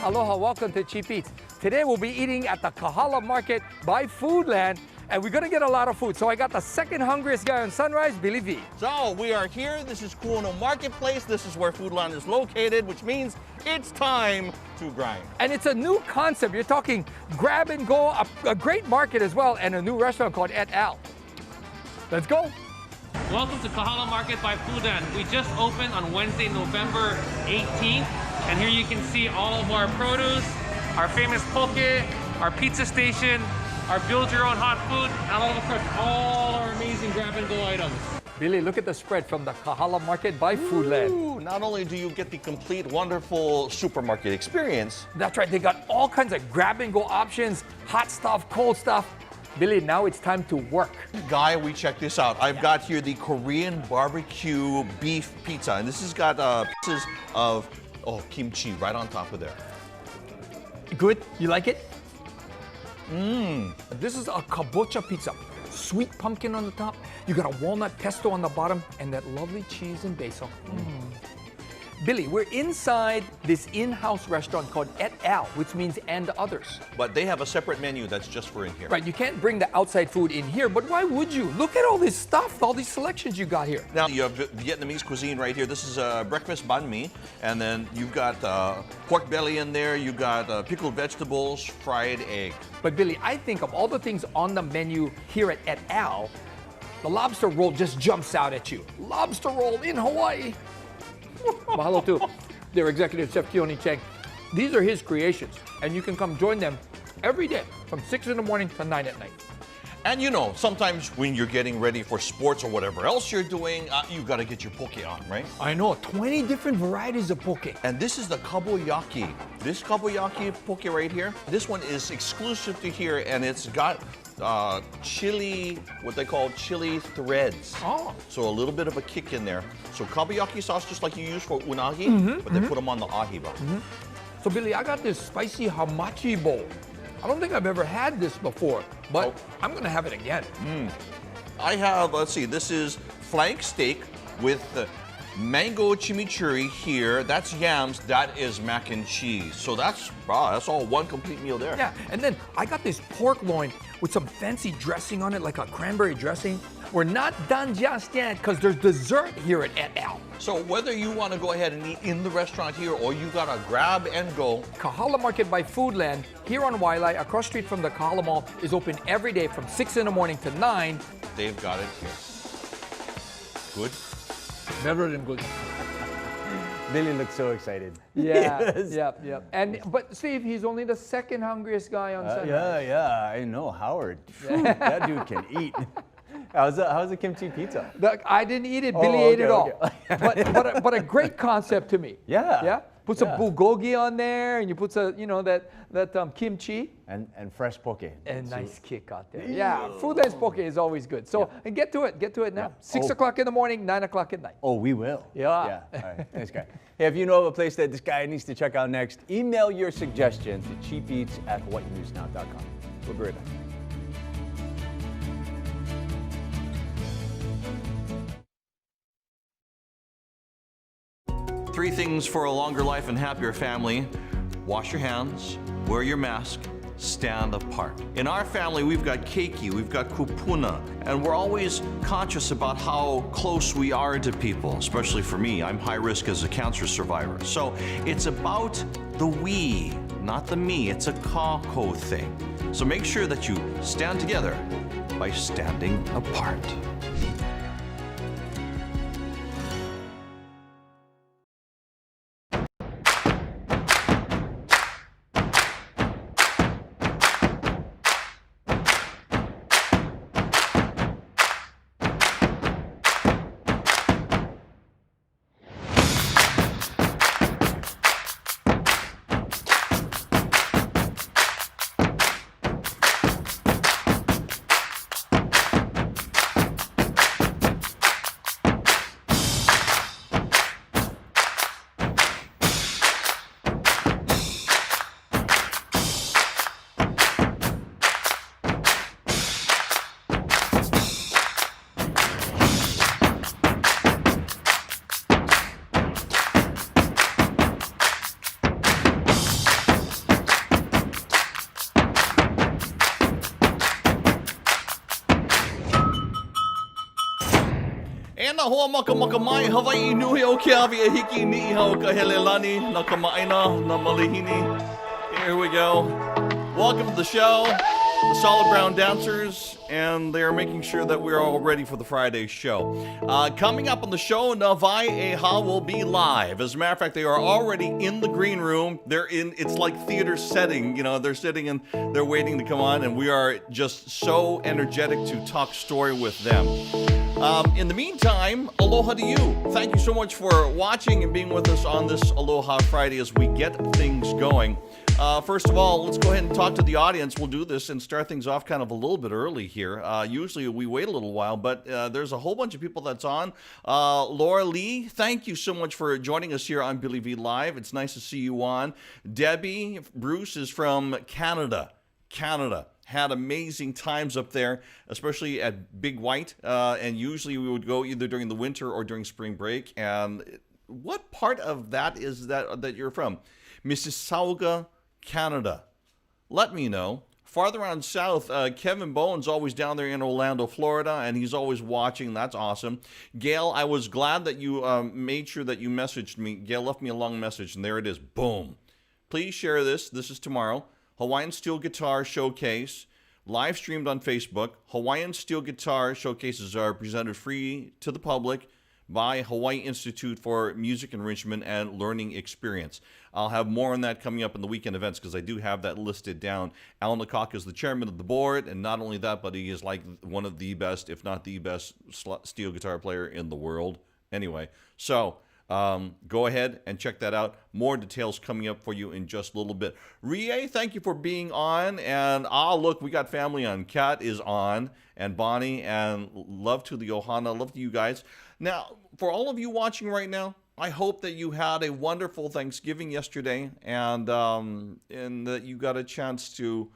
Aloha, welcome to Cheap Eats. Today we'll be eating at the Kahala Market by Foodland, and we're gonna get a lot of food. So I got the second hungriest guy on Sunrise, Billy V. So we are here, this is Kuono Marketplace, this is where Foodland is located, which means it's time to grind. And it's a new concept. You're talking grab and go, a great market as well, and a new restaurant called Weʻll. Let's go. Welcome to Kahala Market by Foodland. We just opened on Wednesday, November 18th. And here you can see all of our produce, our famous poke, our pizza station, our build your own hot food, and of course all our amazing grab and go items. Billy, look at the spread from the Kahala Market by Foodland. Ooh, not only do you get the complete wonderful supermarket experience. That's right, they got all kinds of grab and go options, hot stuff, cold stuff. Billy, now it's time to work. Guy, we check this out. I've got here the Korean barbecue beef pizza, and this has got pieces of kimchi right on top of there. Good? You like it? This is a kabocha pizza. Sweet pumpkin on the top. You got a walnut pesto on the bottom and that lovely cheese and basil. Billy, we're inside this in-house restaurant called Weʻll, which means and others. But they have a separate menu that's just for in here. Right, you can't bring the outside food in here, but why would you? Look at all this stuff, all these selections you got here. Now, you have Vietnamese cuisine right here. This is breakfast banh mi, and then you've got pork belly in there, you've got pickled vegetables, fried egg. But Billy, I think of all the things on the menu here at Weʻll, the lobster roll just jumps out at you. Lobster roll in Hawaii. Mahalo to their executive chef, Keone Chang. These are his creations, and you can come join them every day from 6 in the morning to 9 at night. And you know, sometimes when you're getting ready for sports or whatever else you're doing, you gotta get your poke on, right? I know, 20 different varieties of poke. And this is the kaboyaki. This kaboyaki poke right here, this one is exclusive to here, and it's got chili, what they call chili threads. Oh. So a little bit of a kick in there. So kaboyaki sauce, just like you use for unagi, but they put them on the ahiba. So Billy, I got this spicy hamachi bowl. I don't think I've ever had this before, but I'm gonna have it again. I have, let's see, this is flank steak with mango chimichurri here. That's yams, that is mac and cheese. So that's all one complete meal there. Yeah, and then I got this pork loin with some fancy dressing on it, like a cranberry dressing. We're not done just yet, because there's dessert here at Weʻll. So whether you want to go ahead and eat in the restaurant here or you gotta grab and go. Kahala Market by Foodland here on Wailai, across street from the Kahala Mall, is open every day from 6 in the morning to 9. They've got it here. Good? Better than good. Billy looks so excited. Yeah, Yes. yep. But Steve, he's only the second hungriest guy on Sunrise. Yeah, I know, Howard. Phew, that dude can eat. How's the kimchi pizza? I didn't eat it. Billy ate it all. But a great concept to me. Yeah. Put some bulgogi on there, and you put some, that kimchi. And fresh poke. And nice kick out there. Yeah, Foodland's poke is always good. So and get to it now. 6 o'clock in the morning, 9 o'clock at night. Oh, we will. Yeah. All right, thanks, guy. Hey, if you know of a place that this guy needs to check out next, email your suggestions to cheapeats@hawaiinewsnow.com. We'll be right back. Three things for a longer life and happier family. Wash your hands, wear your mask, stand apart. In our family, we've got keiki, we've got kupuna, and we're always conscious about how close we are to people, especially for me. I'm high risk as a cancer survivor. So it's about the we, not the me. It's a kako thing. So make sure that you stand together by standing apart. hoa maka maka mai Hawaii nui o ke avi e hiki ni hau ka hele lani na ka ma'aina na malihini. Here we go. Welcome to the show, the Solid Brown Dancers, and they are making sure that we're all ready for the Friday show. Coming up on the show, Navai Eha will be live. As a matter of fact, they are already in the green room. It's like theater setting, you know, they're sitting and they're waiting to come on, and we are just so energetic to talk story with them. In the meantime, aloha to you. Thank you so much for watching and being with us on this Aloha Friday as we get things going. First of all, let's go ahead and talk to the audience. We'll do this and start things off kind of a little bit early here. Usually we wait a little while, but there's a whole bunch of people that's on. Laura Lee, thank you so much for joining us here on Billy V Live. It's nice to see you on. Debbie Bruce is from Canada. Had amazing times up there, especially at Big White. And usually we would go either during the winter or during spring break. And what part of that is that you're from? Mississauga, Canada. Let me know. Farther on south, Kevin Bowen's always down there in Orlando, Florida, and he's always watching. That's awesome. Gail, I was glad that you made sure that you messaged me. Gail left me a long message, and there it is. Boom. Please share this. This is tomorrow. Hawaiian Steel Guitar Showcase, live streamed on Facebook. Hawaiian Steel Guitar Showcases are presented free to the public by Hawaii Institute for Music Enrichment and Learning Experience. I'll have more on that coming up in the weekend events because I do have that listed down. Al Nakaka is the chairman of the board, and not only that, but he is like one of the best, if not the best, steel guitar player in the world. Anyway, so go ahead and check that out. More details coming up for you in just a little bit. Rie, thank you for being on. And look, we got family on. Kat is on, and Bonnie, and love to the Ohana, love to you guys. Now, for all of you watching right now, I hope that you had a wonderful Thanksgiving yesterday, and that you got a chance to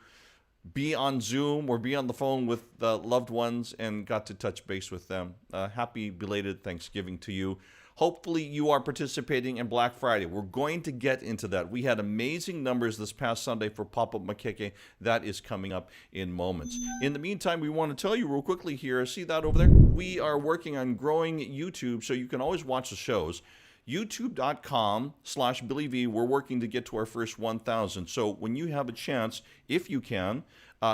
be on Zoom or be on the phone with loved ones and got to touch base with them. Happy belated Thanksgiving to you. Hopefully you are participating in Black Friday. We're going to get into that. We had amazing numbers this past Sunday for Pop-Up Mākeke. That is coming up in moments. In the meantime, we want to tell you real quickly here, see that over there? We are working on growing YouTube, so you can always watch the shows. YouTube.com/BillyV. We're working to get to our first 1,000. So when you have a chance, if you can,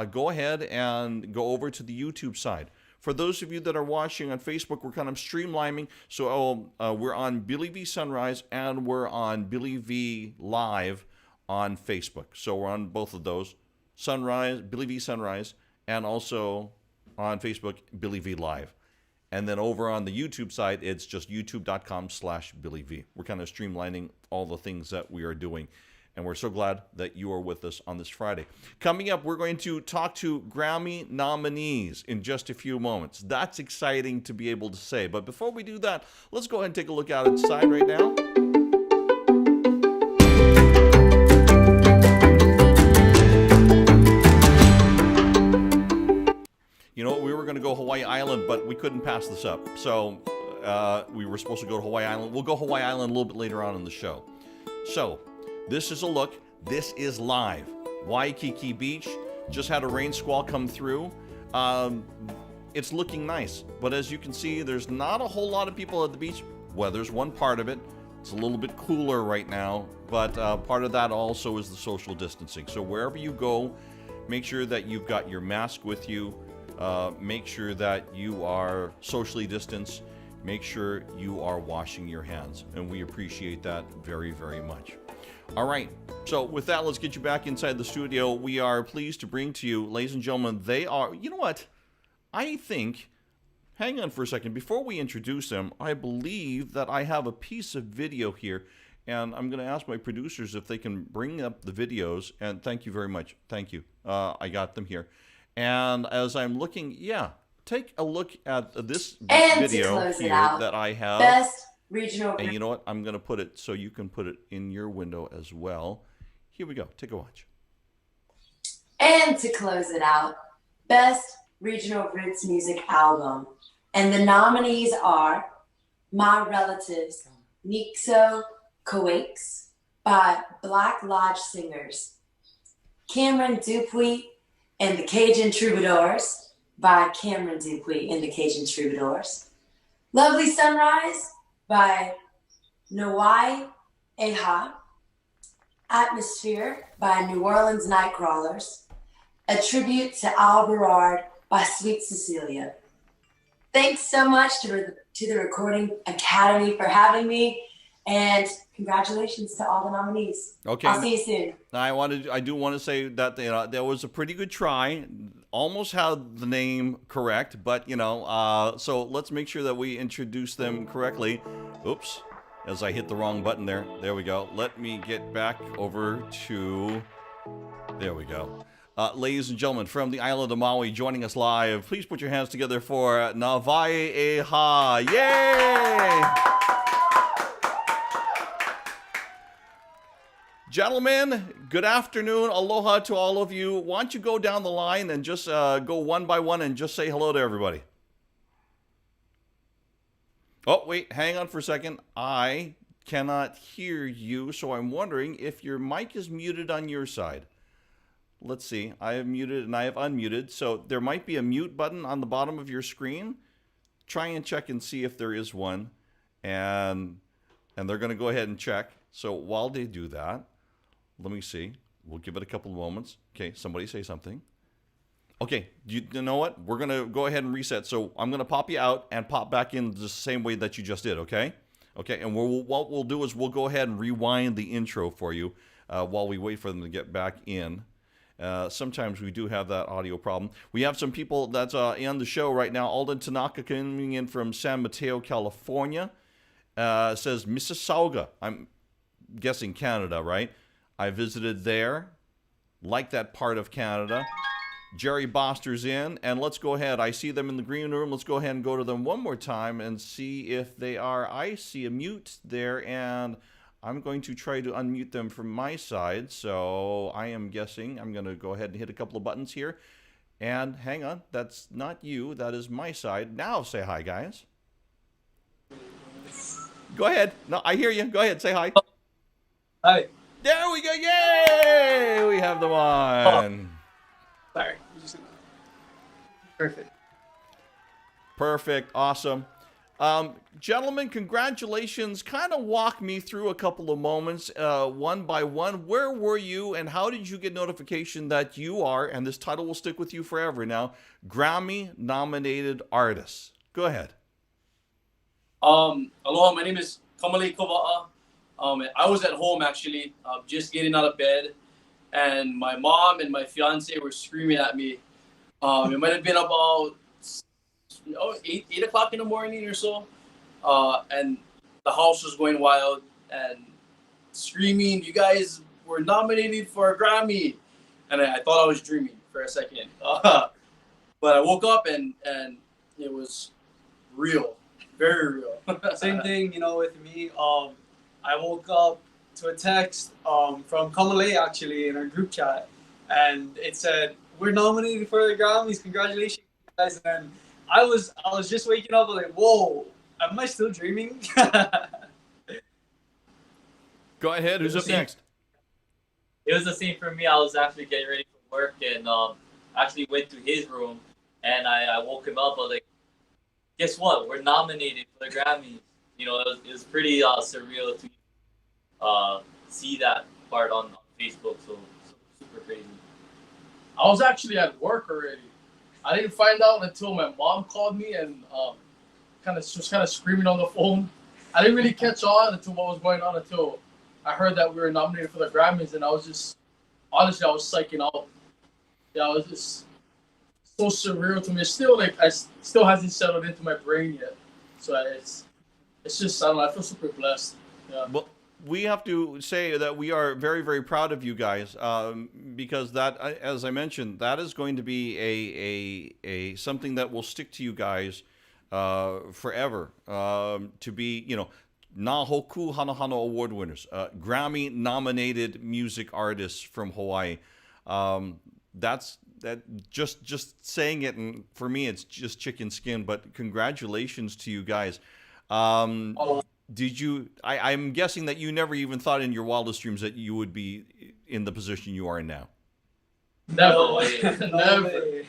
go ahead and go over to the YouTube side. For those of you that are watching on Facebook, we're kind of streamlining. So we're on Billy V Sunrise and we're on Billy V Live on Facebook. So we're on both of those, Sunrise, Billy V Sunrise, and also on Facebook, Billy V Live. And then over on the YouTube side, it's just youtube.com/BillyV. We're kind of streamlining all the things that we are doing. And we're so glad that you are with us on this Friday. Coming up, we're going to talk to Grammy nominees in just a few moments. That's exciting to be able to say. But before we do that, let's go ahead and take a look outside right now. You know, we were going to go Hawaii Island, but we couldn't pass this up. So we were supposed to go to Hawaii Island. We'll go Hawaii Island a little bit later on in the show. So this is a look. This is live. Waikiki Beach. Just had a rain squall come through. It's looking nice. But as you can see, there's not a whole lot of people at the beach. Weather's one part of it. It's a little bit cooler right now. But part of that also is the social distancing. So wherever you go, make sure that you've got your mask with you. Make sure that you are socially distanced. Make sure you are washing your hands. And we appreciate that very, very much. All right. So with that, let's get you back inside the studio. We are pleased to bring to you, ladies and gentlemen, they are, you know what? I think, hang on for a second. Before we introduce them, I believe that I have a piece of video here. And I'm going to ask my producers if they can bring up the videos. And thank you very much. Thank you. I got them here. And as I'm looking, take a look at this video here that I have. Best regional. And you know what? I'm going to put it so you can put it in your window as well. Here we go. Take a watch. And to close it out, Best Regional Roots Music Album. And the nominees are My Relatives, Nixo Coates by Black Lodge Singers, Cameron Dupuy and the Cajun Troubadours by Cameron Dupuy and the Cajun Troubadours, Lovely Sunrise by Nawai Eha. Atmosphere by New Orleans Nightcrawlers. A tribute to Al Berard by Sweet Cecilia. Thanks so much to the Recording Academy for having me, and congratulations to all the nominees. Okay. I'll see you soon. I do want to say that that was a pretty good try. Almost had the name correct, but so let's make sure that we introduce them correctly. Oops, as I hit the wrong button there. There we go. Let me get back over to. There we go. Ladies and gentlemen, from the island of Maui, joining us live, please put your hands together for Nawai Eha. Yay! Gentlemen, good afternoon. Aloha to all of you. Why don't you go down the line and just go one by one and just say hello to everybody. Oh, wait, hang on for a second. I cannot hear you, so I'm wondering if your mic is muted on your side. Let's see. I have muted and I have unmuted, so there might be a mute button on the bottom of your screen. Try and check and see if there is one, and they're going to go ahead and check. So while they do that, let me see. We'll give it a couple of moments. Okay, somebody say something. Okay, you know what? We're going to go ahead and reset. So I'm going to pop you out and pop back in the same way that you just did, okay? Okay, and what we'll do is we'll go ahead and rewind the intro for you while we wait for them to get back in. Sometimes we do have that audio problem. We have some people that's on the show right now. Alden Tanaka coming in from San Mateo, California. Says Mississauga. I'm guessing Canada, right? I visited there. Like that part of Canada. Jerry Boster's in. And let's go ahead. I see them in the green room. Let's go ahead and go to them one more time and see if they are. I see a mute there, and I'm going to try to unmute them from my side. So I am guessing I'm going to go ahead and hit a couple of buttons here. And hang on. That's not you. That is my side. Now say hi, guys. Go ahead. No, I hear you. Go ahead. Say hi. Hi. There we go. Yay! We have the one. Sorry. Perfect. Perfect. Awesome. Gentlemen, congratulations. Kind of walk me through a couple of moments, one by one. Where were you and how did you get notification that you are, and this title will stick with you forever now, Grammy-nominated artists? Go ahead. Aloha, my name is Kamale Kova'a. I was at home actually, just getting out of bed, and my mom and my fiance were screaming at me. It might have been about 8 o'clock in the morning or so, and the house was going wild and screaming, "You guys were nominated for a Grammy!" And I thought I was dreaming for a second, but I woke up and it was real, very real. Same thing, with me. I woke up to a text from Kamale actually in our group chat, and it said, "We're nominated for the Grammys. Congratulations, guys!" And then I was just waking up, like, whoa, am I still dreaming? Go ahead. Who's up next? It was the same for me. I was actually getting ready for work and actually went to his room and I woke him up. I was like, guess what? We're nominated for the Grammys. It was pretty surreal to see that part on Facebook. So super crazy. I was actually at work already. I didn't find out until my mom called me and kind of screaming on the phone. I didn't really catch on until what was going on until I heard that we were nominated for the Grammys, and I was just, honestly, I was psyching out. Yeah, it was just so surreal to me. It's still still hasn't settled into my brain yet. So it's just, I don't know, I feel super blessed. Yeah. Well, we have to say that we are very, very proud of you guys, because that, as I mentioned, that is going to be a something that will stick to you guys forever. To be, Na Hoku Hana Hana Award winners, Grammy-nominated music artists from Hawaii. Just saying it, and for me, it's just chicken skin. But congratulations to you guys. Did you? I'm guessing that you never even thought in your wildest dreams that you would be in the position you are in now. Never. way. Never. way.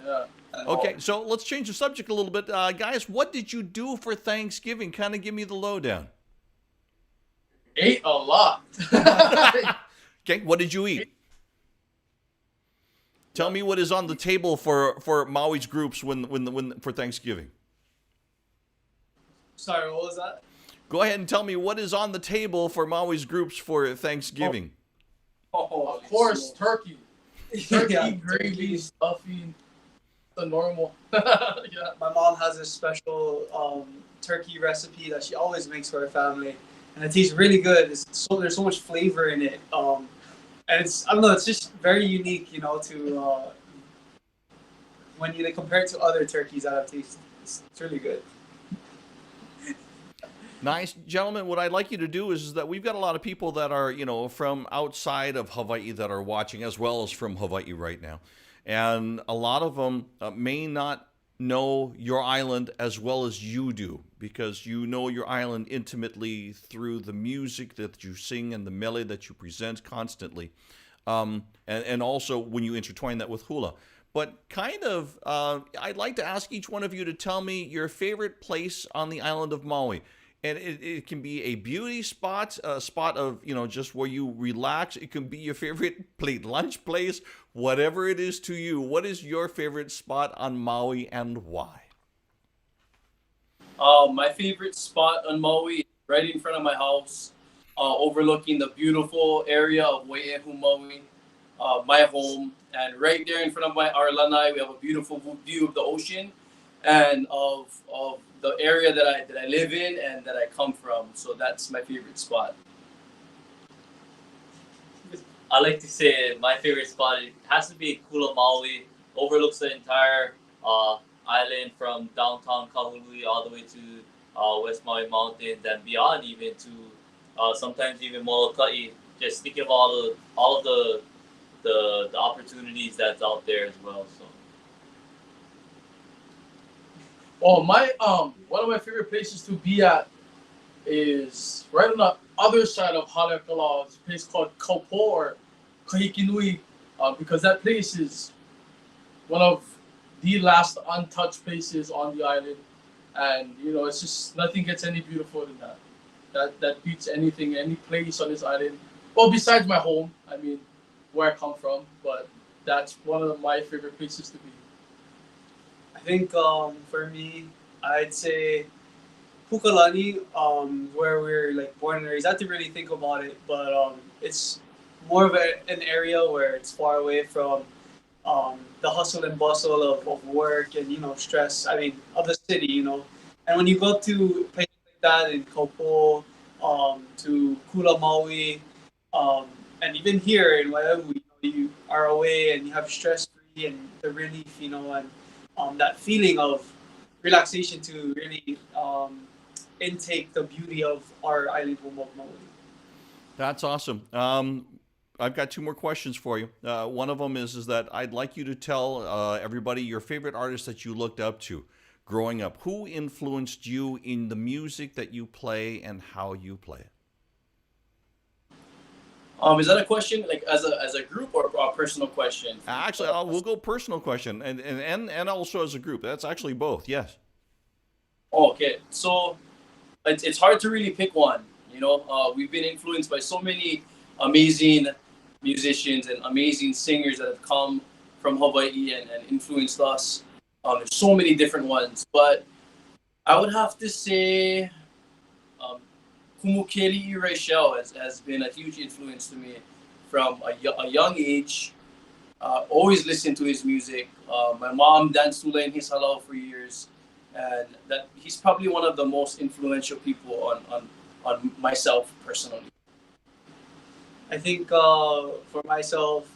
Yeah. Okay, so let's change the subject a little bit. Guys, what did you do for Thanksgiving? Kind of give me the lowdown. Ate a lot. Okay, what did you eat? Tell me what is on the table for Maui's groups when for Thanksgiving. Sorry, what was that? Go ahead and tell me what is on the table for Maui's groups for Thanksgiving. Of course, turkey. Turkey, Yeah, gravy, turkey. stuffing, the normal. Yeah. My mom has a special turkey recipe that she always makes for her family, and it tastes really good. There's so much flavor in it, and it's, I don't know, it's just very unique, you know, to when you compare it to other turkeys that I've tasted. It's really good. Nice, gentlemen. What I'd like you to do is that we've got a lot of people that are, from outside of Hawaii that are watching, as well as from Hawaii right now. And a lot of them may not know your island as well as you do, because you know your island intimately through the music that you sing and the mele that you present constantly. And also when you intertwine that with hula. But I'd like to ask each one of you to tell me your favorite place on the island of Maui. And it can be a beauty spot, a spot of, just where you relax. It can be your favorite lunch place, whatever it is to you. What is your favorite spot on Maui and why? My favorite spot on Maui, right in front of my house, overlooking the beautiful area of Weʻll, Maui, my home. And right there in front of our lanai, we have a beautiful view of the ocean and of the area that I live in and that I come from. So that's my favorite spot. I like to say my favorite spot, it has to be Kula Maui. Overlooks the entire island from downtown Kahului all the way to West Maui Mountains and beyond, even to sometimes even Molokai. Just think of all of the opportunities that's out there as well. So. Oh, one of my favorite places to be at is right on the other side of Haleakala. It's a place called Kaupo or Kahikinui, because that place is one of the last untouched places on the island, and it's just nothing gets any beautiful than that. That beats anything, any place on this island. Well, besides my home, I mean, where I come from, but that's one of my favorite places to be. I think for me, I'd say Pukalani, where we're like born and raised. I have to really think about it, but it's more of an area where it's far away from the hustle and bustle of work and stress. I mean, of the city, And when you go to places like that in Kaupo, to Kula Maui, and even here in Weʻll, you are away and you have stress free and the relief, and that feeling of relaxation to really intake the beauty of our island home of Maui. That's awesome. I've got two more questions for you. One of them is that I'd like you to tell everybody your favorite artist that you looked up to growing up. Who influenced you in the music that you play and how you play it? Is that a question like as a group or a personal question? Actually, we'll go personal question and also as a group. That's actually both. Yes. Okay, so it's hard to really pick one. We've been influenced by so many amazing musicians and amazing singers that have come from Hawaii and influenced us. There's so many different ones, but I would have to say Kumukeli Rachel has been a huge influence to me from a young age. Always listened to his music. My mom danced hula in his halau for years, and that he's probably one of the most influential people on myself personally. I think for myself,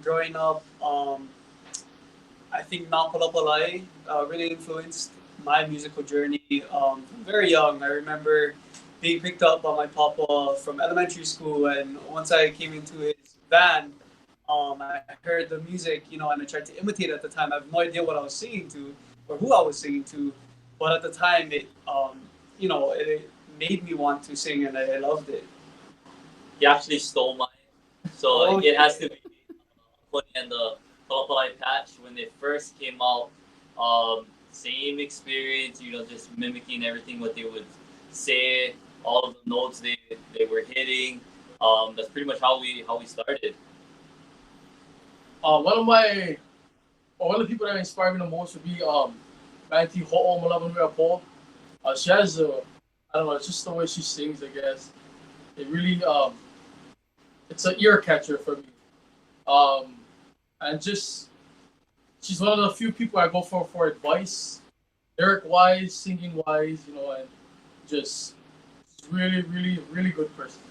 growing up, I think Napalapalai really influenced my musical journey. From very young, I remember being picked up by my papa from elementary school, and once I came into his van, I heard the music, and I tried to imitate it at the time. I have no idea what I was singing to or who I was singing to, but at the time, it made me want to sing, and I loved it. He actually stole mine, so it has to be funny and Kalapalai patch when they first came out. Same experience, you know, just mimicking everything what they would say, all of the notes they were hitting. That's pretty much how we started. One of the people that inspired me the most would be Auntie Ho'o Malamanui Paul. She has I don't know, it's just the way she sings, I guess. It really it's an ear catcher for me. And just she's one of the few people I go for advice, lyric wise, singing wise, you know, and just really, really, really good person.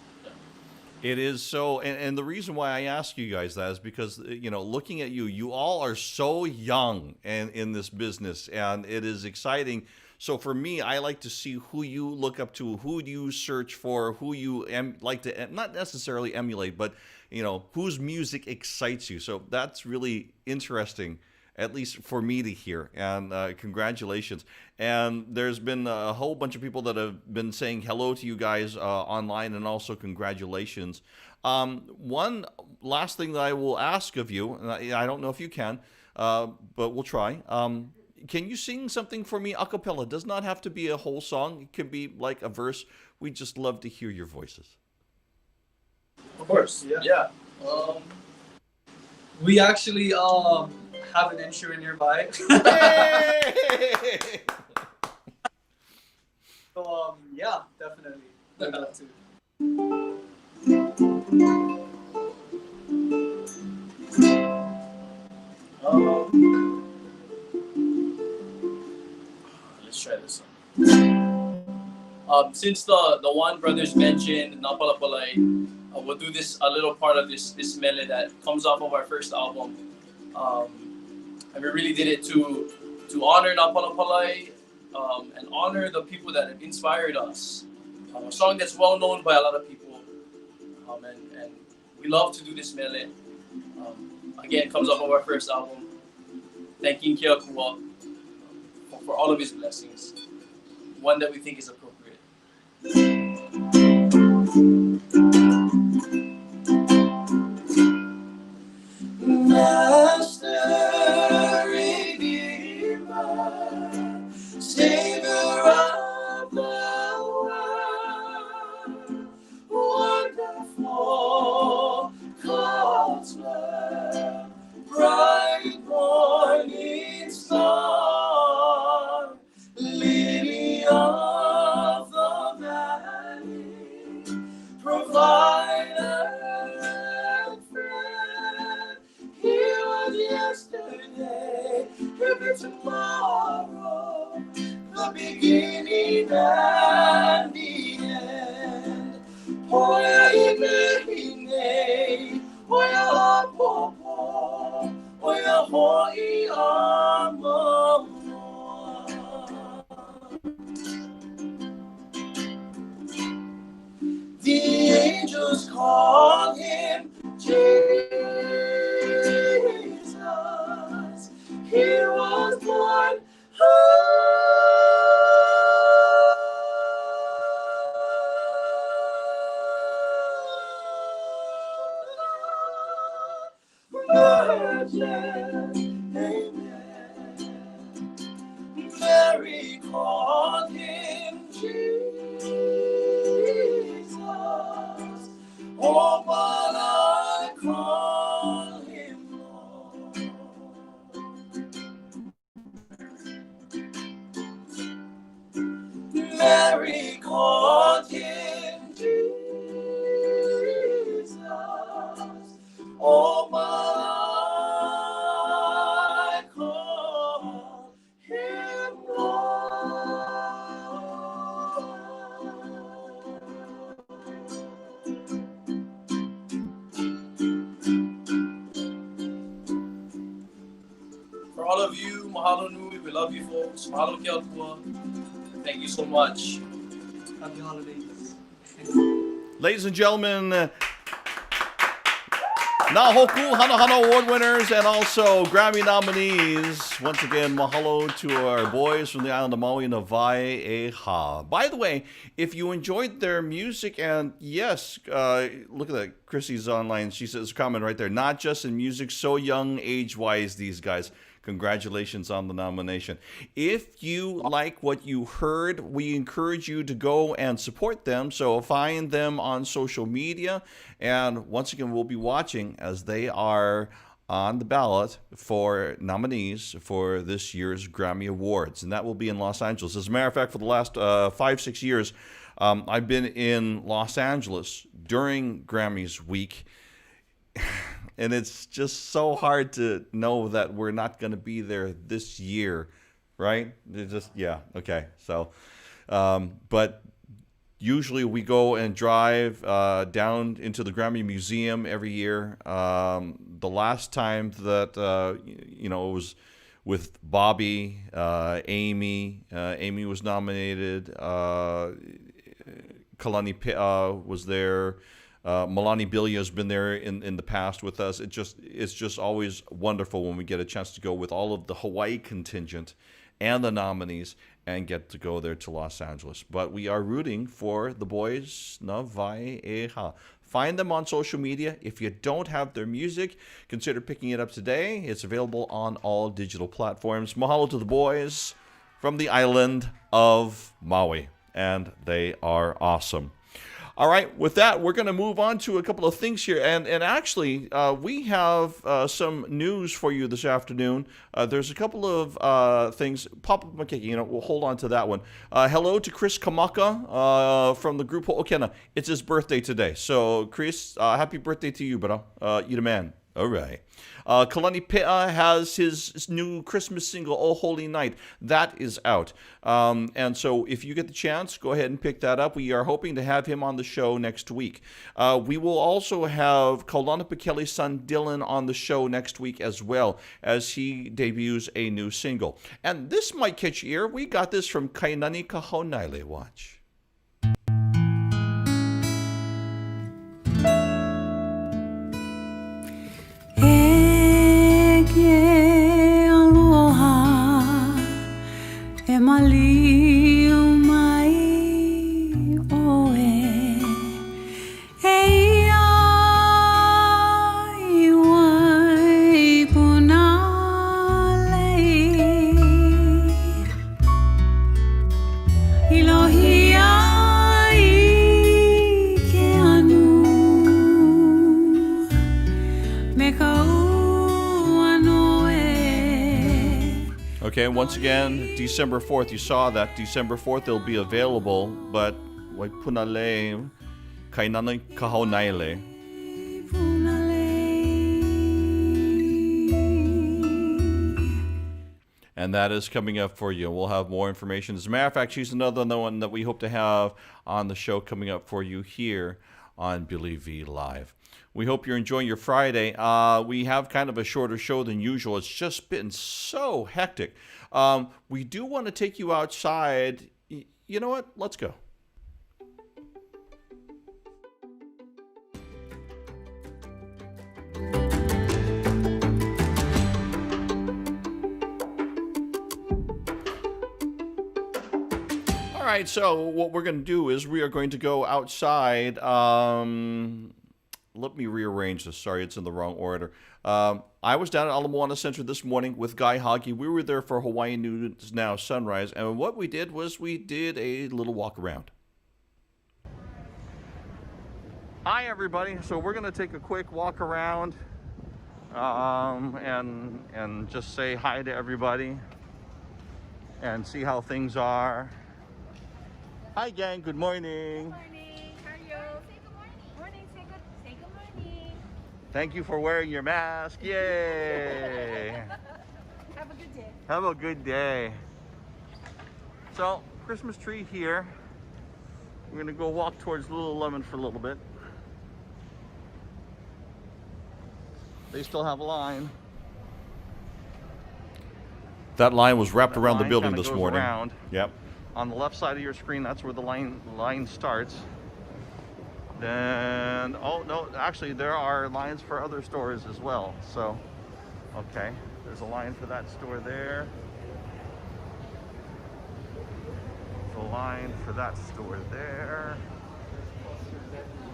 It is so, and the reason why I ask you guys that is because, you know, looking at you, you all are so young and in this business, and it is exciting. So for me, I like to see who you look up to, who do you search for, who you like to, not necessarily emulate, but, you know, whose music excites you. So that's really interesting, at least for me to hear, and congratulations. And there's been a whole bunch of people that have been saying hello to you guys online, and also congratulations. One last thing that I will ask of you, and I don't know if you can, but we'll try. Can you sing something for me a cappella? It does not have to be a whole song. It can be like a verse. We just love to hear your voices. Of course, yeah. We actually have an instrument nearby. Hey! So yeah, definitely. I'd love to. Let's try this one. Since the one brothers mentioned Napalapalai, we'll do this a little part of this melody that comes off of our first album. And we really did it to honor Napalapalai and honor the people that have inspired us. A song that's well known by a lot of people, and we love to do this melody. Again, comes off of our first album. Thanking Kia Kua for all of his blessings. One that we think is appropriate. Master, Redeemer, Savior of the world, wonderful Counselor, bright morning star, Lily of the valley, provider and friend. He was yesterday, he'll be tomorrow, the beginning and the end. Oya imehine, oya apopo, oya hoi amoa. The angels call him Jesus. He was born virgin. Amen. Mary called him Jesus. Oh, but I call him Lord. Mary called him Jesus. Oh, but I call him For all of you, mahalo nui. We love you folks. Mahalo kia kua. Thank you so much. Happy holidays. Ladies and gentlemen, Nahoku, Hana Hana Award winners, and also Grammy nominees. Once again, mahalo to our boys from the island of Maui, Navai By the way, if you enjoyed their music, and yes, look at that, Chrissy's online. She says, comment right there, not just in music, so young age-wise, these guys. Congratulations on the nomination. If you like what you heard, we encourage you to go and support them. So find them on social media. And once again, we'll be watching as they are on the ballot for nominees for this year's Grammy Awards. And that will be in Los Angeles. As a matter of fact, for the last 5-6 years, I've been in Los Angeles during Grammys week. And it's just so hard to know that we're not going to be there this year, right? It's just, yeah, okay. So, but usually we go and drive down into the Grammy Museum every year. The last time that, it was with Bobby, Amy. Amy was nominated. Kalani was there. Milani Bilia has been there in the past with us. It's just always wonderful when we get a chance to go with all of the Hawaii contingent and the nominees and get to go there to Los Angeles. But we are rooting for the boys na Vaeha. Find them on social media. If you don't have their music, consider picking it up today. It's available on all digital platforms. Mahalo to the boys from the island of Maui, and they are awesome. All right, with that, we're going to move on to a couple of things here. And actually, we have some news for you this afternoon. There's a couple of things. Pop-Up Mākeke, we'll hold on to that one. Hello to Chris Kamaka from the group Ho'okena. It's his birthday today. So, Chris, happy birthday to you, bro. You the man. All right. Kalani Pe'a has his new Christmas single, Oh Holy Night. That is out. And so if you get the chance, go ahead and pick that up. We are hoping to have him on the show next week. We will also have Kaulana Pakele's son Dylan on the show next week as well, as he debuts a new single. And this might catch your ear. We got this from Kainani Kahonaile. Watch. Okay, once again, December 4th, you saw that. December 4th, it'll be available, but Waipunale Kainana Kahonaile. And that is coming up for you. We'll have more information. As a matter of fact, she's another one that we hope to have on the show coming up for you here on Billy V Live. We hope you're enjoying your Friday. We have kind of a shorter show than usual. It's just been so hectic. We do want to take you outside. You know what? Let's go. All right, so what we're going to do is we are going to go outside. Let me rearrange this. Sorry, it's in the wrong order. I was down at Ala Moana Center this morning with Guy Hoggy. We were there for Hawaii News Now Sunrise, and what we did was we did a little walk around. Hi, everybody. So we're going to take a quick walk around and just say hi to everybody and see how things are. Hi, gang. Good morning. Good morning. How are you? Say good morning. Morning. Say good morning. Thank you for wearing your mask. Yay. Have a good day. Have a good day. So, Christmas tree here. We're going to go walk towards Lululemon for a little bit. They still have a line. That line was wrapped around the building this morning. Yep. On the left side of your screen, that's where the line starts. Then, oh no, actually there are lines for other stores as well. So, okay, there's a line for that store there. There's a line for that store there.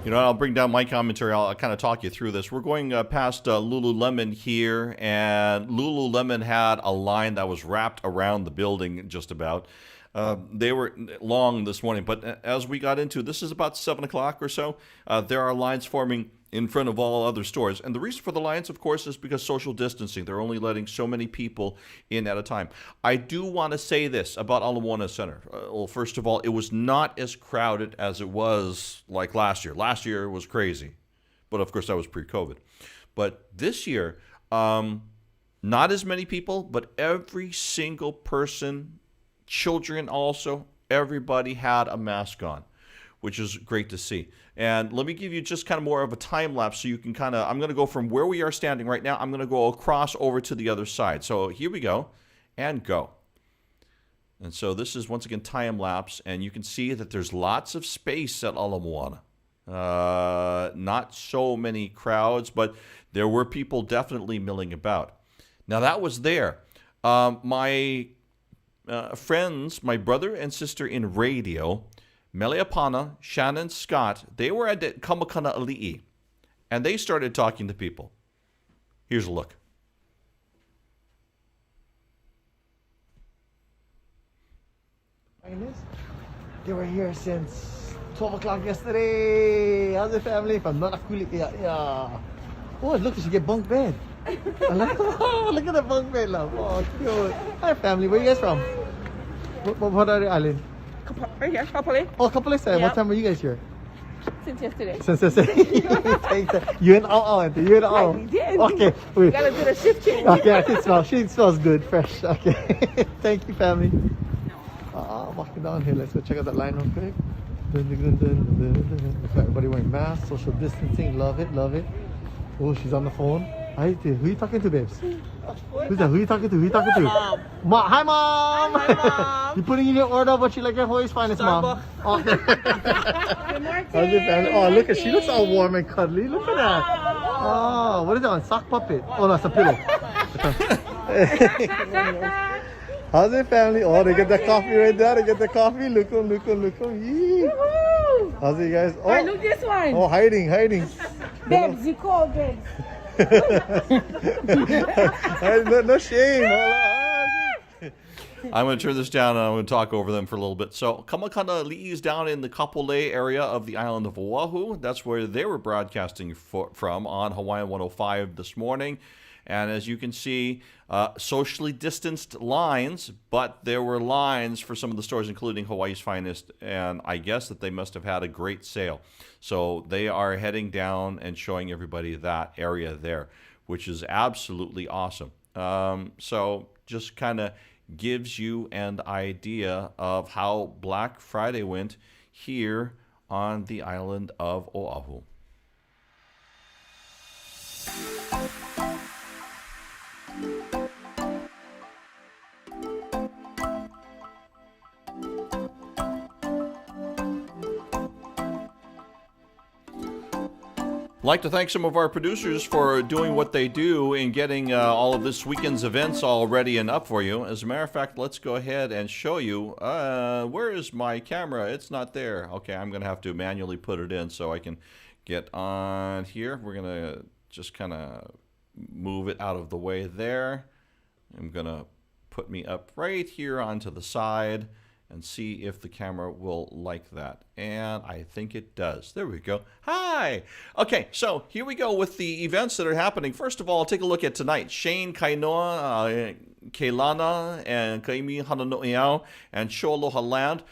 You know, I'll bring down my commentary. I'll kind of talk you through this. We're going past Lululemon here, and Lululemon had a line that was wrapped around the building just about. They were long this morning, but as we got into, this is about 7 o'clock or so, there are lines forming in front of all other stores. And the reason for the lines, of course, is because social distancing. They're only letting so many people in at a time. I do want to say this about Ala Moana Center. Well, first of all, it was not as crowded as it was like last year. Last year was crazy, but of course that was pre-COVID. But this year, not as many people, but every single person, children also, everybody had a mask on, which is great to see. And let me give you just kind of more of a time lapse so you can kind of, I'm going to go from where we are standing right now, I'm going to go across over to the other side. So here we go, and go. And so this is once again time lapse, and you can see that there's lots of space at Ala Moana. Not so many crowds, but there were people definitely milling about. Now that was there. My friends, my brother and sister in radio, Meleapana, Shannon, Scott, they were at Kamakana Ali'i, and they started talking to people. Here's a look. They were here since 12 o'clock yesterday. How's the family? If I'm not a coolie, yeah. Oh, look, you should get bunk bed. Look at the bunk bed, love. Oh, cute. Hi, family. Where are you guys from? What are the island? Right here, Kapolei. Oh, Kapolei side. Yep. What time were you guys here? Since yesterday. Since yesterday. Thanks. You and Al, aren't you and Al? We did. Okay. Wait. Gotta do the shift change. Okay, I can smell. She smells good, fresh. Okay. Thank you, family. Walking down here. Let's go check out that line real quick. Look at everybody wearing masks, social distancing. Love it, love it. Oh, she's on the phone. Hi, who are you talking to, babes? Who's that? Who are you talking to? Who are you talking to? Mom. Hi, Mom. Hi, Mom. You putting in your order, but you like your Hawaii's finest, Mom. Oh. Good morning. Oh, look at she looks all warm and cuddly. Look at that. Oh, what is that one? Sock puppet. Oh, no, it's a pillow. How's it, family? Oh, they get the coffee right there. They get the coffee. Look on, look on, look on. Yee. How's it, guys? Oh, look this one. Oh, hiding. Babes, you called, babes. No shame. I'm going to turn this down and I'm going to talk over them for a little bit. So Kamakana Ali'i is down in the Kapolei area of the island of Oahu. That's where they were broadcasting from on Hawaiian 105 this morning. And as you can see, socially distanced lines, but there were lines for some of the stores, including Hawaii's Finest, and I guess that they must have had a great sale. So they are heading down and showing everybody that area there, which is absolutely awesome. So just kind of gives you an idea of how Black Friday went here on the island of Oahu. I'd like to thank some of our producers for doing what they do in getting all of this weekend's events all ready and up for you. As a matter of fact, let's go ahead and show you. Where is my camera? It's not there. Okay, I'm going to have to manually put it in so I can get on here. We're going to just kind of move it out of the way there. I'm going to put me up right here onto the side and see if the camera will like that. And I think it does. There we go. Hi! Okay, so here we go with the events that are happening. First of all, take a look at tonight. Shane Kainoa, Keilana, and Kaimi Hananoiao, and Shoaloha Land.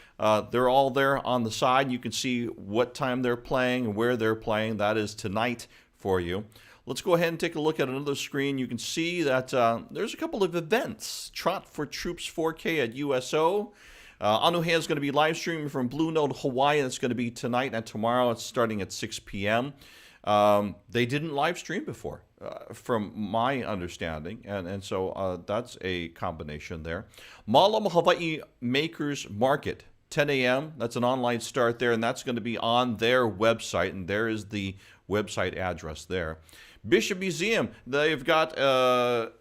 They're all there on the side. You can see what time they're playing and where they're playing. That is tonight for you. Let's go ahead and take a look at another screen. You can see that there's a couple of events. Trot for Troops 4K at USO. Anuhea is going to be live streaming from Blue Note, Hawaii. It's going to be tonight and tomorrow. It's starting at 6 p.m. They didn't live stream before, from my understanding, and so that's a combination there. Malama Hawaii Makers Market 10 a.m. That's an online start there, and that's going to be on their website, and there is the website address there. Bishop Museum, they've got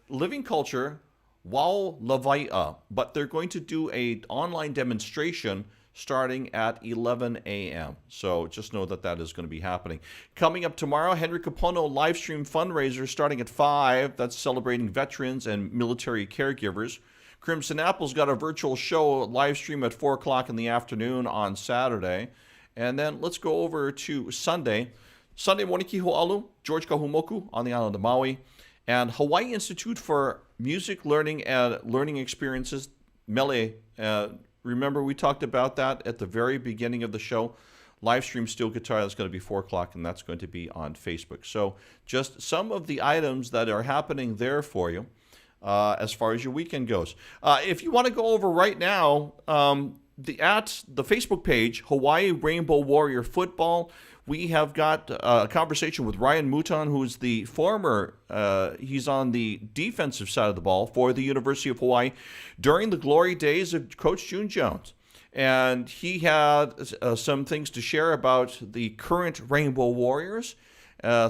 Living Culture, Weʻll Lavaia, but they're going to do an online demonstration starting at 11 a.m. So just know that that is going to be happening. Coming up tomorrow, Henry Kapono live stream fundraiser starting at 5. That's celebrating veterans and military caregivers. Crimson Apple's got a virtual show live stream at 4 o'clock in the afternoon on Saturday. And then let's go over to Sunday. Sunday, Moniki Ho'alu, George Kahumoku on the island of Maui. And Hawaii Institute for Music Learning and Learning Experiences, Mele. Remember we talked about that at the very beginning of the show. Live stream steel guitar, that's going to be 4 o'clock, and that's going to be on Facebook. So just some of the items that are happening there for you as far as your weekend goes. If you want to go over right now, at the Facebook page, Hawaii Rainbow Warrior Football, we have got a conversation with Ryan Mouton, who's the former, he's on the defensive side of the ball for the University of Hawaii during the glory days of Coach June Jones. And he had some things to share about the current Rainbow Warriors,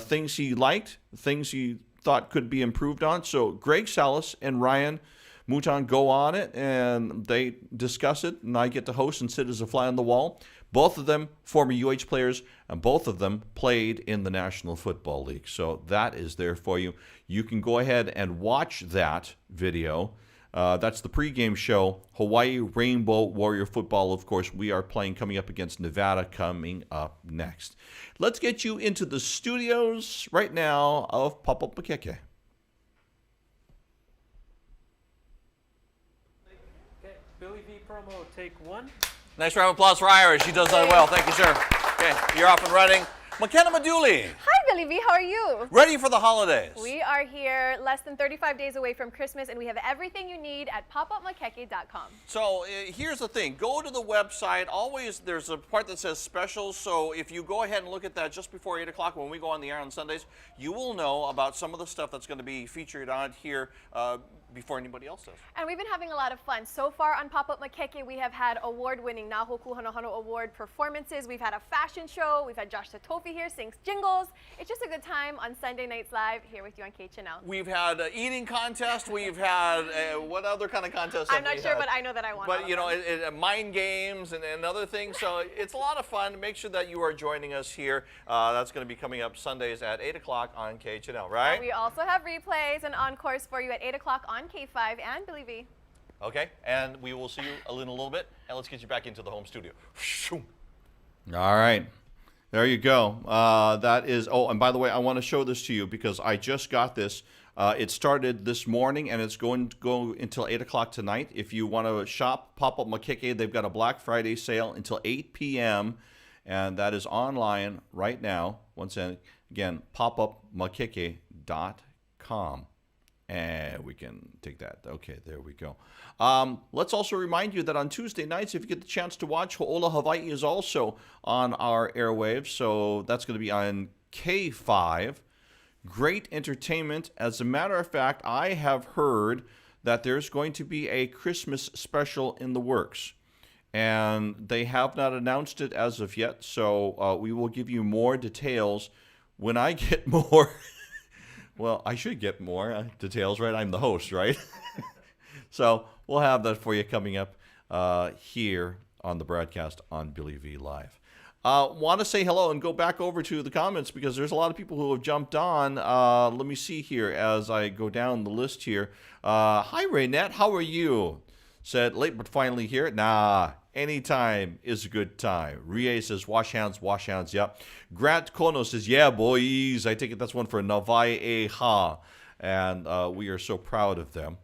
things he liked, things he thought could be improved on. So Greg Salas and Ryan Mouton go on it, and they discuss it, and I get to host and sit as a fly on the wall. Both of them former UH players, and both of them played in the National Football League. So that is there for you. You can go ahead and watch that video. That's the pregame show. Hawaii Rainbow Warrior Football, of course, we are playing coming up against Nevada coming up next. Let's get you into the studios right now of Pop-Up Mākeke. Okay, Billy V promo, take 1. Nice round of applause for Ira. She does that well. Thank you, sir. Okay, you're off and running. McKenna Maduli. Hi, Billy V. How are you? Ready for the holidays. We are here less than 35 days away from Christmas, and we have everything you need at popupmakeke.com. So here's the thing. Go to the website. Always there's a part that says specials. So if you go ahead and look at that just before 8 o'clock when we go on the air on Sundays, you will know about some of the stuff that's going to be featured on here before anybody else does. And we've been having a lot of fun. So far on Pop-Up Mākeke, we have had award-winning Naho Kuhanohano Award performances. We've had a fashion show. We've had Josh Tatofi here sing jingles. It's just a good time on Sunday Nights Live here with you on KHNL. We've had an eating contest. We've had what other kind of contest? I'm not sure, but I know that I won. But you know, mind games and other things. So it's a lot of fun. Make sure that you are joining us here. That's going to be coming up Sundays at 8 o'clock on KHNL, right? And we also have replays and encores for you at 8 o'clock on K5 and Billy V. Okay, and we will see you in a little bit, and let's get you back into the home studio. All right, there you go. That is, oh, and by the way, I want to show this to you because I just got this. It started this morning, and it's going to go until 8 o'clock tonight. If you want to shop Pop-Up Mākeke, they've got a Black Friday sale until 8 p.m., and that is online right now. Once again, popupmakeke.com. And we can take that. Okay, there we go. Let's also remind you that on Tuesday nights, if you get the chance to watch, Ho'ola Hawaii is also on our airwaves. So that's going to be on K5. Great entertainment. As a matter of fact, I have heard that there's going to be a Christmas special in the works. And they have not announced it as of yet. So we will give you more details when I get more. Well, I should get more details, right? I'm the host, right? So we'll have that for you coming up here on the broadcast on Billy V Live. Want to say hello and go back over to the comments because there's a lot of people who have jumped on. Let me see here as I go down the list here. Hi, Raynette. How are you? Said, late but finally here. Nah, anytime is a good time. Rie says, wash hands, yep. Grant Kono says, yeah, boys. I take it that's one for Navai E Ha. And we are so proud of them.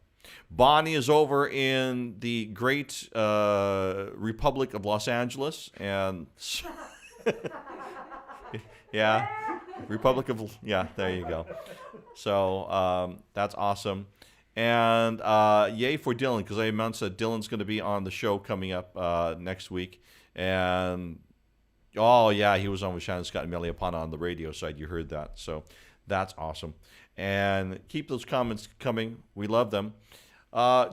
Bonnie is over in the great Republic of Los Angeles. And yeah, Republic of, yeah, there you go. So that's awesome. And yay for Dylan, because I announced that Dylan's going to be on the show coming up next week. And, oh, yeah, he was on with Shannon Scott and Meliapana on the radio side. You heard that. So that's awesome. And keep those comments coming. We love them.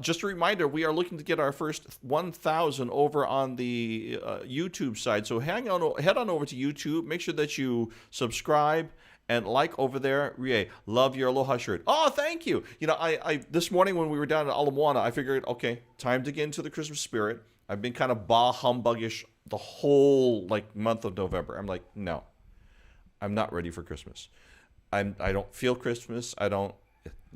Just a reminder, we are looking to get our first 1,000 over on the YouTube side. So head on over to YouTube. Make sure that you subscribe and like over there. Rie, love your aloha shirt. Oh, thank you. You know, I this morning when we were down at Ala Moana, I figured, okay, time to get into the Christmas spirit. I've been kind of bah humbuggish the whole month of November. I'm like, no, I'm not ready for Christmas. I don't feel Christmas. I don't.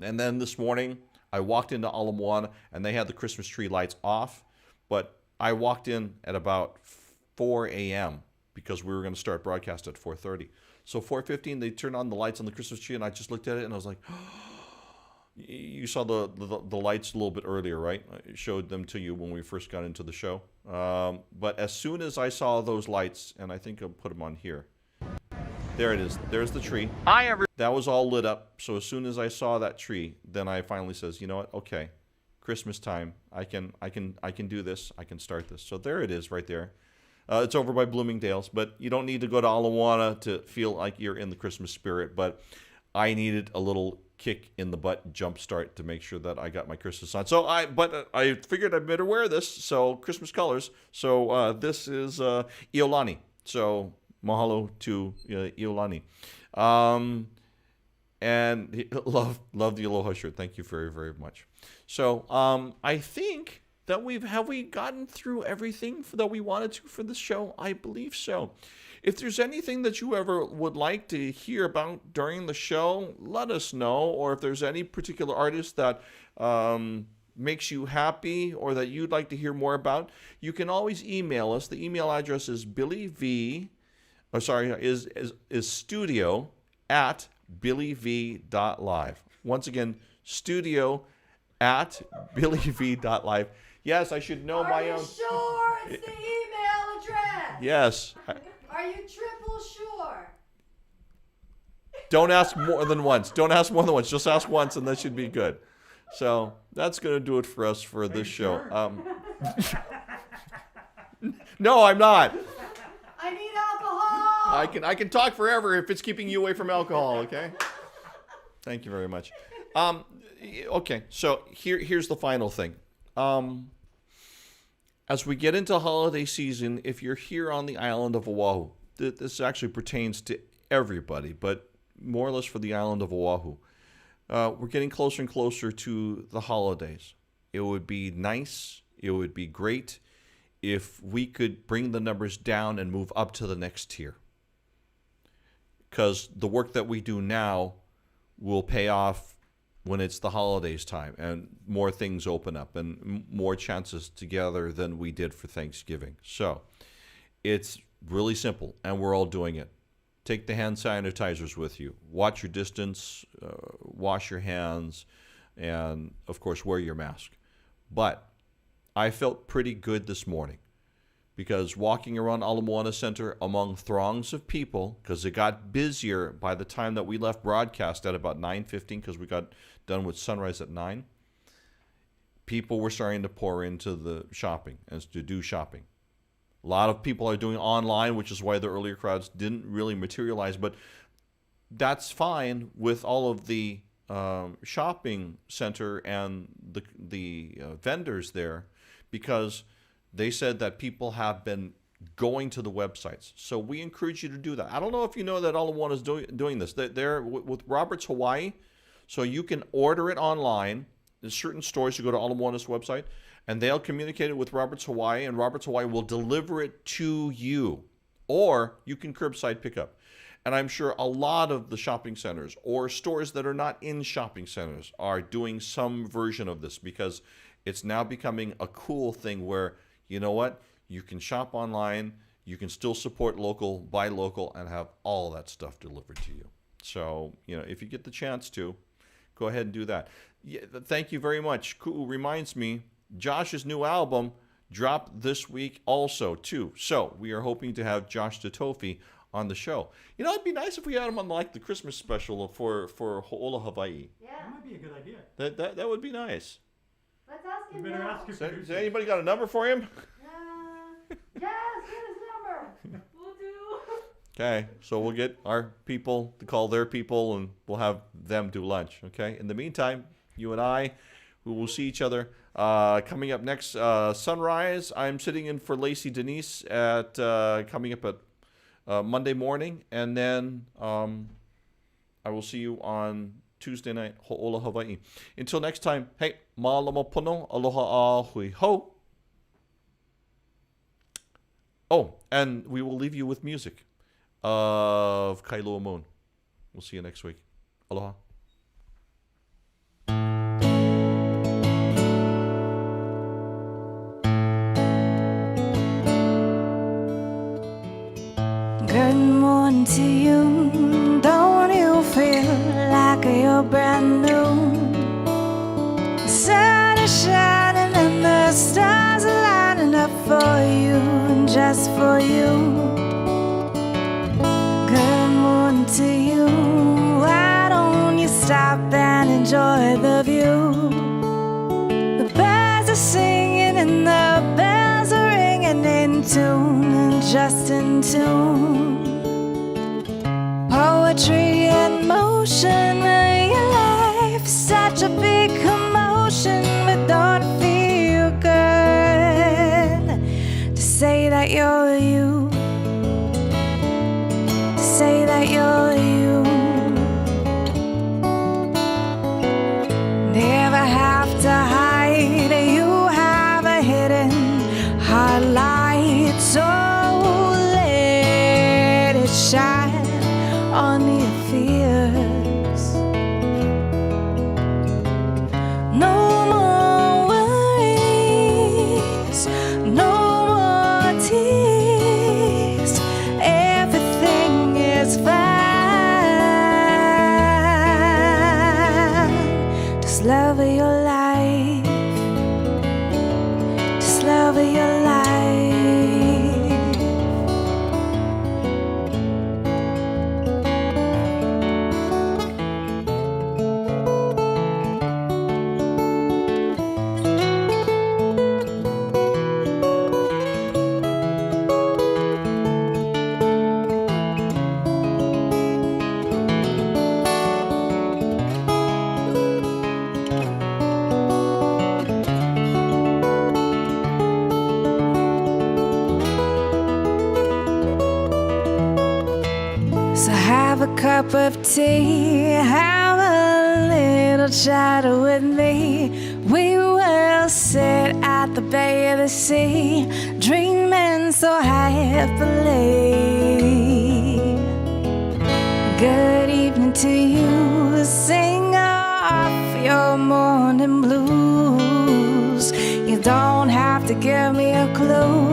And then this morning, I walked into Ala Moana and they had the Christmas tree lights off, but I walked in at about 4 a.m. because we were going to start broadcast at 4:30. So 4:15, they turned on the lights on the Christmas tree, and I just looked at it and I was like, you saw the lights a little bit earlier, right? I showed them to you when we first got into the show. But as soon as I saw those lights, and I think I'll put them on here. There it is. There's the tree. That was all lit up. So as soon as I saw that tree, then I finally says, you know what? Okay, Christmas time. I can do this. I can start this. So there it is, right there. It's over by Bloomingdale's, but you don't need to go to Ala Moana to feel like you're in the Christmas spirit. But I needed a little kick in the butt jump start to make sure that I got my Christmas on. So I figured I better wear this. So Christmas colors. So this is Iolani. So mahalo to Iolani. And love the aloha shirt. Thank you very, very much. So I think that have we gotten through everything that we wanted to for this show? I believe so. If there's anything that you ever would like to hear about during the show, let us know. Or if there's any particular artist that makes you happy or that you'd like to hear more about, you can always email us. The email address is is studio@billyv.live. Once again, studio@billyv.live. Yes, I should know my own. Are you sure it's the email address? Yes. Are you triple sure? Don't ask more than once. Don't ask more than once. Just ask once, and that should be good. So that's going to do it for us for this show. No, I'm not. I need alcohol. I can talk forever if it's keeping you away from alcohol. Okay. Thank you very much. Okay, so here's the final thing. As we get into holiday season, if you're here on the island of Oahu, this actually pertains to everybody, but more or less for the island of Oahu. We're getting closer and closer to the holidays. It would be nice, it would be great if we could bring the numbers down and move up to the next tier. Because the work that we do now will pay off when it's the holidays time and more things open up and more chances together than we did for Thanksgiving. So it's really simple, and we're all doing it. Take the hand sanitizers with you. Watch your distance, wash your hands, and, of course, wear your mask. But I felt pretty good this morning because walking around Ala Moana Center among throngs of people, because it got busier by the time that we left broadcast at about 9:15 because we got done with sunrise at 9, people were starting to pour into the shopping and to do shopping. A lot of people are doing online, which is why the earlier crowds didn't really materialize, but that's fine with all of the shopping center and the vendors there, because they said that people have been going to the websites. So we encourage you to do that. I don't know if you know that Ala Moana is doing this. They're with Robert's Hawaii, so you can order it online. There's certain stores you go to Ala Moana's website, and they'll communicate it with Robert's Hawaii, and Robert's Hawaii will deliver it to you. Or you can curbside pickup. And I'm sure a lot of the shopping centers or stores that are not in shopping centers are doing some version of this, because it's now becoming a cool thing where, you know what, you can shop online, you can still support local, buy local, and have all that stuff delivered to you. So, if you get the chance to, go ahead and do that. Yeah, thank you very much. Ku'u reminds me, Josh's new album dropped this week also, too. So we are hoping to have Josh Tatofi on the show. It'd be nice if we had him on the Christmas special for Ho'ola Hawaii. Yeah. That might be a good idea. That would be nice. Let's ask him. You better ask your Has anybody got a number for him? Yes, get his number. We'll do. Okay, so we'll get our people to call their people, and we'll have them do lunch, okay? In the meantime, you and I, We will see each other. Coming up next, sunrise. I'm sitting in for Lacey Denise at coming up at Monday morning, and then I will see you on Tuesday night, Ho'ola Hawaii. Until next time, hey, ma'alama pono, aloha a hui ho. Oh, and we will leave you with music of Kailua Moon. We'll see you next week. Aloha. Good morning to you. Don't you feel like you're brand new? The sun is shining and the stars are lining up for you and just for you. Good morning to you. Why don't you stop and enjoy the view? The birds are singing and the bells are ringing in tune and just in tune. Poetry in motion, your life such a big commotion, but don't feel good to say that you're you, to say that you're you. Never have to hide, you have a hidden heart light, so let it shine on your fears. No more worries, no more tears. Everything is fine. Just love your life. Just love your life. A cup of tea, have a little chat with me. We will sit at the bay of the sea, dreaming so happily. Good evening to you, sing off your morning blues. You don't have to give me a clue.